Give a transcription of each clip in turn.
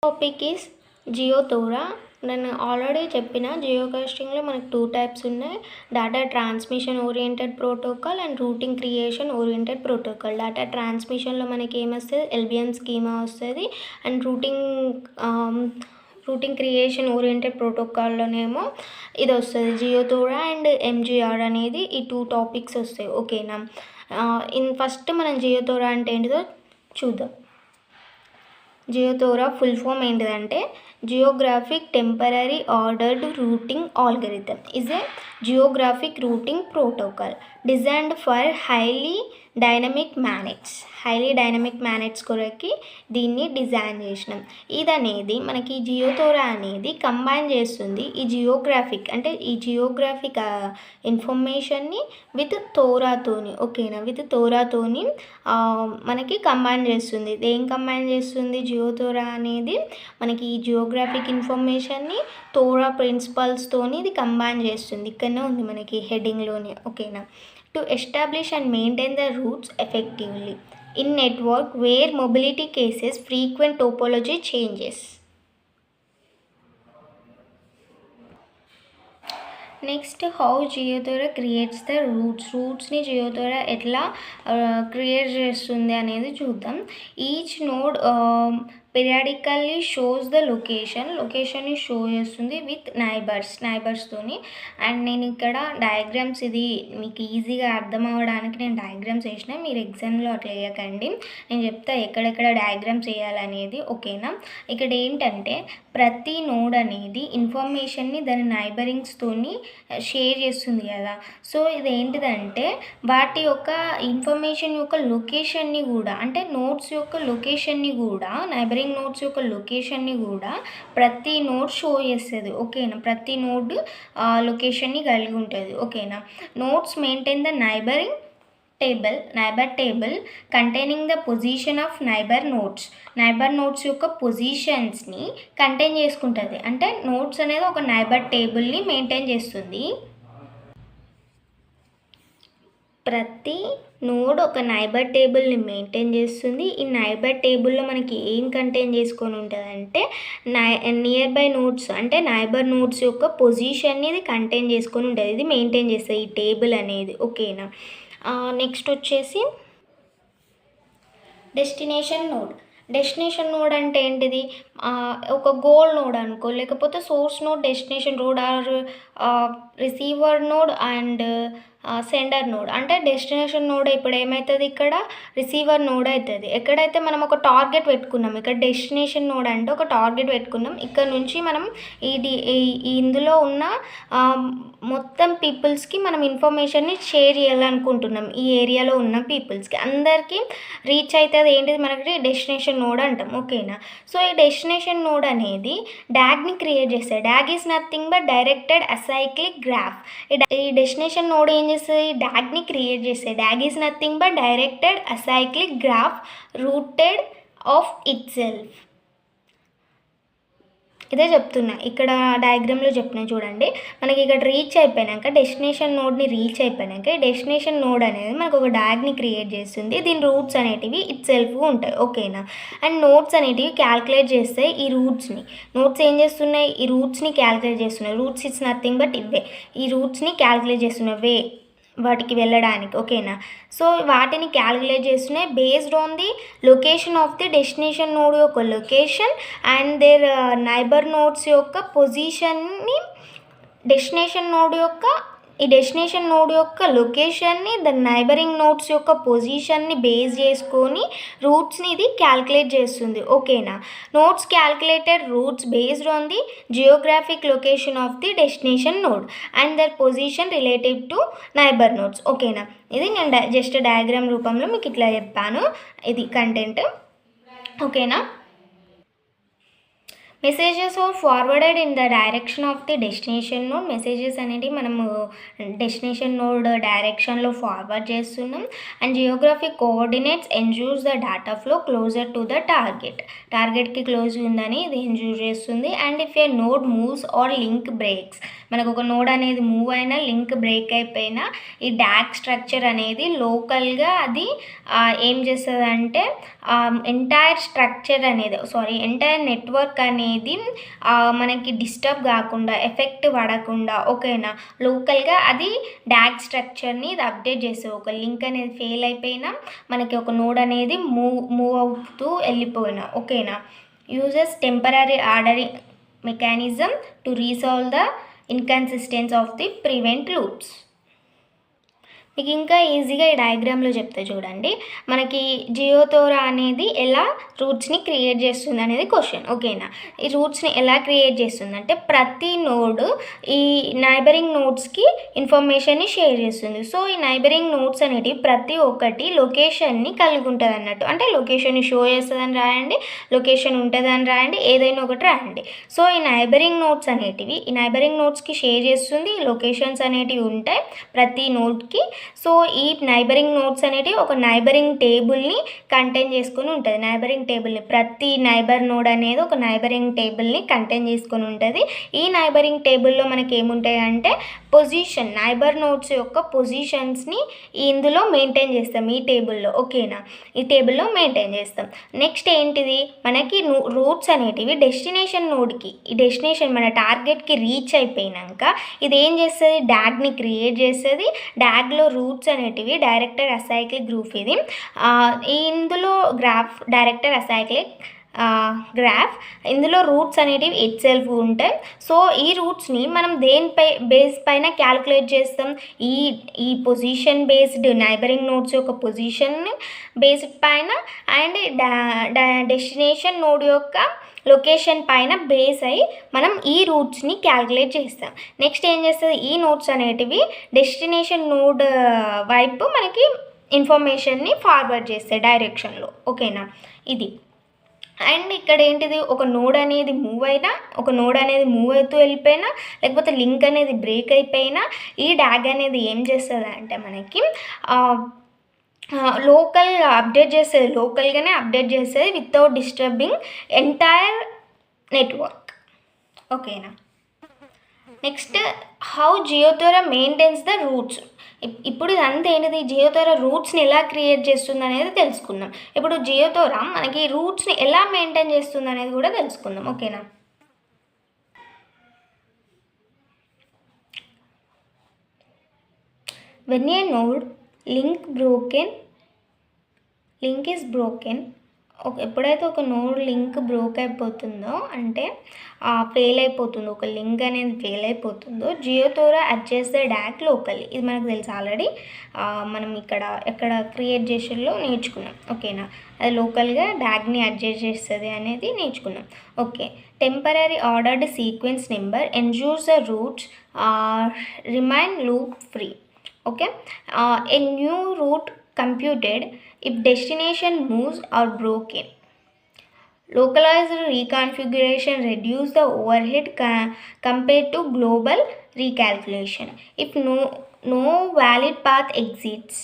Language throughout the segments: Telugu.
Topic is జియోథోరా. నేను ఆల్రెడీ చెప్పిన జియో కాస్టింగ్లో మనకు 2 టైప్స్ ఉన్నాయి. Data transmission oriented protocol and routing creation oriented protocol. Data ట్రాన్స్మిషన్లో మనకి ఏమొస్తుంది, ఎల్బిఎం స్కీమా వస్తుంది. అండ్ రూటింగ్ క్రియేషన్ ఓరియంటెడ్ ప్రోటోకాల్లోనేమో ఇది వస్తుంది, జియోథోరా అండ్ ఎంజిఆర్ అనేది. ఈ 2 టాపిక్స్ వస్తాయి. ఓకేనా. ఫస్ట్ మనం జియోథోరా అంటే ఏంటిదో చూద్దాం. జియోథోరా ఫుల్ ఫామ్ ఏంటిదంటే geographic temporary ordered routing algorithm is a geographic routing protocol designed for highly dynamic manage కొరకి దీన్ని డిజైన్ చేసినాం. ఇది మనకి జియోథోరా అనేది కంబైన్ చేస్తుంది ఈ జియోగ్రాఫిక్ ఇన్ఫర్మేషన్ని విత్ తోరాతోని. ఓకేనా, విత్ తోరాతోని మనకి కంబైన్ చేస్తుంది. ఏం కంబైన్ చేస్తుంది జియోథోరా అనేది, మనకి ఈ జియోగ్రాఫిక్ ఇన్ఫర్మేషన్ని తోరా ప్రిన్సిపల్స్తోని ఇది కంబైన్ చేస్తుంది. ఇక్కడనే ఉంది మనకి హెడ్డింగ్లోనే. ఓకేనా. To establish and maintain the routes effectively in network where mobility cases frequent topology changes. Next how GeoTORA creates the రూట్స్ని జియోథోరా ఎట్లా క్రియేట్ చేస్తుంది అనేది చూద్దాం. Each node periodically shows the లొకేషన్ని షో చేస్తుంది విత్ నైబర్స్తోని. అండ్ నేను ఇక్కడ డయాగ్రామ్స్, ఇది మీకు ఈజీగా అర్థం అవ్వడానికి నేను డయాగ్రామ్స్ వేసిన, మీరు ఎగ్జామ్లో అట్లా వేయకండి, నేను చెప్తా ఎక్కడెక్కడ డయాగ్రామ్స్ వేయాలనేది. ఓకేనా. ఇక్కడ ఏంటంటే ప్రతి నోడ్ అనేది ఇన్ఫర్మేషన్ని దాని నైబరింగ్స్తోని షేర్ చేస్తుంది కదా. సో ఇది ఏంటిదంటే వాటి యొక్క ఇన్ఫర్మేషన్ యొక్క లొకేషన్ని కూడా, అంటే నోడ్స్ యొక్క లొకేషన్ని కూడా, నైబరింగ్ నోడ్స్ యొక్క లొకేషన్ని కూడా ప్రతి నోడ్ షో చేస్తుంది. ఓకేనా. ప్రతి నోడ్ లొకేషన్ని కలిగి ఉంటుంది. ఓకేనా. Nodes maintain the neighbour table containing the position of neighbour nodes యొక్క పొజిషన్స్ని కంటైన్ చేసుకుంటుంది. అంటే నోడ్స్ అనేది ఒక నైబర్ టేబుల్ని మెయింటైన్ చేస్తుంది. ప్రతి నోడ్ ఒక నైబర్ టేబుల్ని మెయింటైన్ చేస్తుంది. ఈ నైబర్ టేబుల్లో మనకి ఏం కంటైన్ చేసుకొని ఉంటుంది అంటే నియర్ బై నోడ్స్, అంటే నైబర్ నోడ్స్ యొక్క పొజిషన్ని ఇది కంటైన్ చేసుకొని ఉంటుంది, ఇది మెయింటైన్ చేస్తుంది ఈ టేబుల్ అనేది. ఓకేనా. నెక్స్ట్ వచ్చేసి డెస్టినేషన్ నోడ్ అంటే ఏంటిది, ఒక గోల్ నోడ్ అనుకో, లేకపోతే source node, destination node, or receiver node and sender node. అంటే డెస్టినేషన్ నోడ్ ఇప్పుడు ఏమవుతుంది, ఇక్కడ రిసీవర్ నోడ్ అవుతుంది. ఎక్కడైతే మనం ఒక టార్గెట్ పెట్టుకున్నాం, ఇక్కడ డెస్టినేషన్ నోడ్ అంటే ఒక టార్గెట్ పెట్టుకున్నాం, ఇక్కడ నుంచి మనం ఇందులో ఉన్న మొత్తం పీపుల్స్కి మనం ఇన్ఫర్మేషన్ని షేర్ చేయాలనుకుంటున్నాం. ఈ ఏరియాలో ఉన్న పీపుల్స్కి అందరికీ రీచ్ అవుతుంది ఏంటిది మనకి డెస్టినేషన్ నోడ్ అంటాం. ఓకేనా. సో ఈ డెస్టినేషన్ నోడ్ అనేది డాగ్ని క్రియేట్ చేస్తాయి. Dog is nothing but directed acyclic graph. ఈ డెస్టినేషన్ నోడ్ ఏం చేస్తుంది, డాగ్ని క్రియేట్ చేస్తాయి. Dog is nothing but directed acyclic graph rooted of it self. ఇదే చెప్తున్నా, ఇక్కడ డయాగ్రామ్లో చెప్పిన చూడండి. మనకి ఇక్కడ రీచ్ అయిపోయాక, డెస్టినేషన్ నోడ్ని రీచ్ అయిపోయాక డెస్టినేషన్ నోడ్ అనేది మనకు ఒక డాగ్ని క్రియేట్ చేస్తుంది. దీని రూట్స్ అనేటివి ఇట్ సెల్ఫ్ ఉంటాయి. ఓకేనా. అండ్ నోట్స్ అనేటివి క్యాల్కులేట్ చేస్తాయి ఈ రూట్స్ని. నోట్స్ ఏం చేస్తున్నాయి, ఈ రూట్స్ని క్యాల్కులేట్ చేస్తున్నాయి. రూట్స్ ఇట్స్ నథింగ్ బట్ ఇవే, ఈ రూట్స్ని క్యాల్కులేట్ చేస్తున్నాయి వాటికి వెళ్ళడానికి. ఓకేనా. సో వాటిని క్యాల్కులేట్ చేస్తున్నాయి based on the location of the destination node యొక్క location and their neighbour nodes యొక్క పొజిషన్ని, ఈ డెస్టినేషన్ నోడ్ యొక్క లొకేషన్ని, ద నైబరింగ్ నోడ్స్ యొక్క పొజిషన్ని బేస్ చేసుకొని రూట్స్ని ఇది క్యాల్కులేట్ చేస్తుంది. ఓకేనా. Notes calculated routes based on the geographic location of the destination node and their position relative to neighbour nodes. ఓకేనా. ఇది నేను జస్ట్ డయాగ్రామ్ రూపంలో మీకు ఇట్లా చెప్పాను, ఇది కంటెంట్. ఓకేనా. Messages are forwarded in the direction of the destination node. Messages అనేది మనము డెస్టినేషన్ నోడ్ డైరెక్షన్లో ఫార్వర్డ్ చేస్తున్నాం. And geographic coordinates ensures the data flow closer to the టార్గెట్కి క్లోజ్ ఉందని ఇది ఎన్జూర్ చేస్తుంది. And if a node moves or link breaks, మనకు ఒక నోడ్ అనేది మూవ్ అయినా లింక్ బ్రేక్ అయిపోయినా ఈ డాక్ స్ట్రక్చర్ అనేది లోకల్గా అది ఏం చేస్తుంది అంటే ఎంటైర్ స్ట్రక్చర్ అనేది ఎంటైర్ నెట్వర్క్ అనేది మనకి డిస్టర్బ్ కాకుండా ఎఫెక్ట్ పడకుండా ఓకేనా లోకల్గా అది డాక్ స్ట్రక్చర్ని ఇది అప్డేట్ చేస్తుంది. ఒక లింక్ అనేది ఫెయిల్ అయిపోయినా మనకి ఒక నోడ్ అనేది మూవ్ అవుతూ వెళ్ళిపోయినా ఓకేనా. Uses temporary ordering mechanism to resolve the inconsistence of the prevent loops. మీకు ఇంకా ఈజీగా ఈ డయాగ్రామ్లో చెప్తే చూడండి. మనకి జియోతోరా అనేది ఎలా రూట్స్ని క్రియేట్ చేస్తుంది అనేది క్వశ్చన్ ఓకేనా. ఈ రూట్స్ని ఎలా క్రియేట్ చేస్తుంది అంటే ప్రతి నోడ్ ఈ నైబరింగ్ నోడ్స్కి ఇన్ఫర్మేషన్ని షేర్ చేస్తుంది. సో ఈ నైబరింగ్ నోడ్స్ అనేటివి ప్రతి ఒక్కటి లొకేషన్ని కలిగి ఉంటుంది అన్నట్టు. అంటే లొకేషన్ని షో చేస్తుందని రాయండి, లొకేషన్ ఉంటుందని రాయండి, ఏదైనా ఒకటి రాయండి. సో ఈ నైబరింగ్ నోడ్స్ అనేటివి ఈ నైబరింగ్ నోడ్స్కి షేర్ చేస్తుంది. లొకేషన్స్ అనేటివి ఉంటాయి ప్రతి నోడ్కి. సో ఈ నైబరింగ్ నోడ్స్ అనేటివి ఒక నైబరింగ్ టేబుల్ని కంటైన్ చేసుకొని ఉంటుంది. నైబరింగ్ టేబుల్ని ప్రతి నైబర్ నోడ్ అనేది ఒక నైబరింగ్ టేబుల్ని కంటైన్ చేసుకొని ఉంటుంది. ఈ నైబరింగ్ టేబుల్లో మనకి ఏముంటాయి అంటే పొజిషన్ నైబర్ నోడ్స్ యొక్క పొజిషన్స్ని ఇందులో మెయింటైన్ చేస్తాం ఈ టేబుల్లో ఓకేనా. ఈ టేబుల్లో మెయింటైన్ చేస్తాం. నెక్స్ట్ ఏంటిది మనకి రూట్స్ అనేటివి డెస్టినేషన్ నోడ్కి ఈ డెస్టినేషన్ మన టార్గెట్కి రీచ్ అయిపోయినాక ఇది ఏం చేస్తుంది డాగ్ని క్రియేట్ చేస్తుంది. డాగ్లో రూట్స్ అనేటివి డైరెక్టెడ్ అసైక్లిక్ గ్రూప్ ఇది ఇందులో గ్రాఫ్ డైరెక్టెడ్ అసైక్లిక్ గ్రాఫ్ ఇందులో రూట్స్ అనేటివి ఇట్ సెల్ఫ్ ఉంటాయి. సో ఈ రూట్స్ని మనం దేనిపై బేస్ పైన క్యాలిక్యులేట్ చేస్తాం ఈ పొజిషన్ బేస్డ్ నైబరింగ్ నోడ్స్ యొక్క పొజిషన్ బేస్డ్ పైన అండ్ డెస్టినేషన్ నోడ్ యొక్క లొకేషన్ పైన బేస్ అయ్యి మనం ఈ రూట్స్ని క్యాలిక్యులేట్ చేస్తాం. నెక్స్ట్ ఏం చేస్తుంది ఈ నోట్స్ అనేటివి డెస్టినేషన్ నోడ్ వైపు మనకి ఇన్ఫర్మేషన్ని ఫార్వర్డ్ చేస్తాయి డైరెక్షన్లో ఓకేనా. ఇది అండ్ ఇక్కడ ఏంటిది ఒక నోడ్ అనేది మూవ్ అయినా ఒక నోడ్ అనేది మూవ్ అవుతూ వెళ్ళిపోయినా లేకపోతే లింక్ అనేది బ్రేక్ అయిపోయినా ఈ డాగ్ అనేది ఏం చేస్తుంది అంటే మనకి లోకల్గానే అప్డేట్ చేస్తుంది వితౌట్ డిస్టర్బింగ్ ఎంటైర్ నెట్వర్క్ ఓకేనా. Next how GeoTORA maintains the routes. ఇప్పుడు ఇదంతా ఏంటిది జియోతోరా రూట్స్ని ఎలా క్రియేట్ చేస్తుంది అనేది తెలుసుకుందాం. ఇప్పుడు జియోతోరా మనకి రూట్స్ని ఎలా మెయింటైన్ చేస్తుంది అనేది కూడా తెలుసుకుందాం ఓకేనా. When a node link is broken ఎప్పుడైతే ఒక నోడ్ లింక్ బ్రోక్ అయిపోతుందో అంటే ఫెయిల్ అయిపోతుందో ఒక లింక్ అనేది ఫెయిల్ అయిపోతుందో జియోతోరా అడ్జస్ట్ ద డాగ్ లోకల్లీ. ఇది మనకు తెలుసు ఆల్రెడీ మనం ఎక్కడ క్రియేట్ చేసేలో నేర్చుకున్నాం ఓకేనా. అది లోకల్గా డాగ్ని అడ్జస్ట్ చేస్తుంది అనేది నేర్చుకున్నాం okay. Temporary ordered sequence number ensures the routes remain loop free okay. A new route computed if destination moves are broken. Localized reconfiguration reduce the overhead compared to global recalculation. If no valid path exists,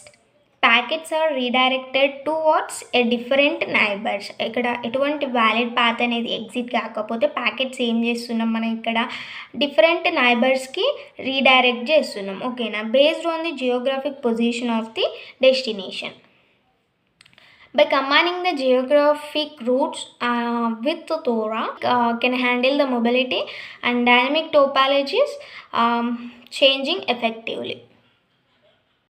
packets are redirected towards a different neighbors. ఇక్కడ ఎటువంటి వ్యాలిడ్ పాత్ అనేది ఎగ్జిట్ కాకపోతే ప్యాకెట్స్ ఏం చేస్తున్నాం మనం ఇక్కడ డిఫరెంట్ నైబర్స్కి రీడైరెక్ట్ చేస్తున్నాం ఓకేనా. Based on the Geographic position of the destination. By combining the geographic routes with Tora can handle the mobility and dynamic topologies changing effectively.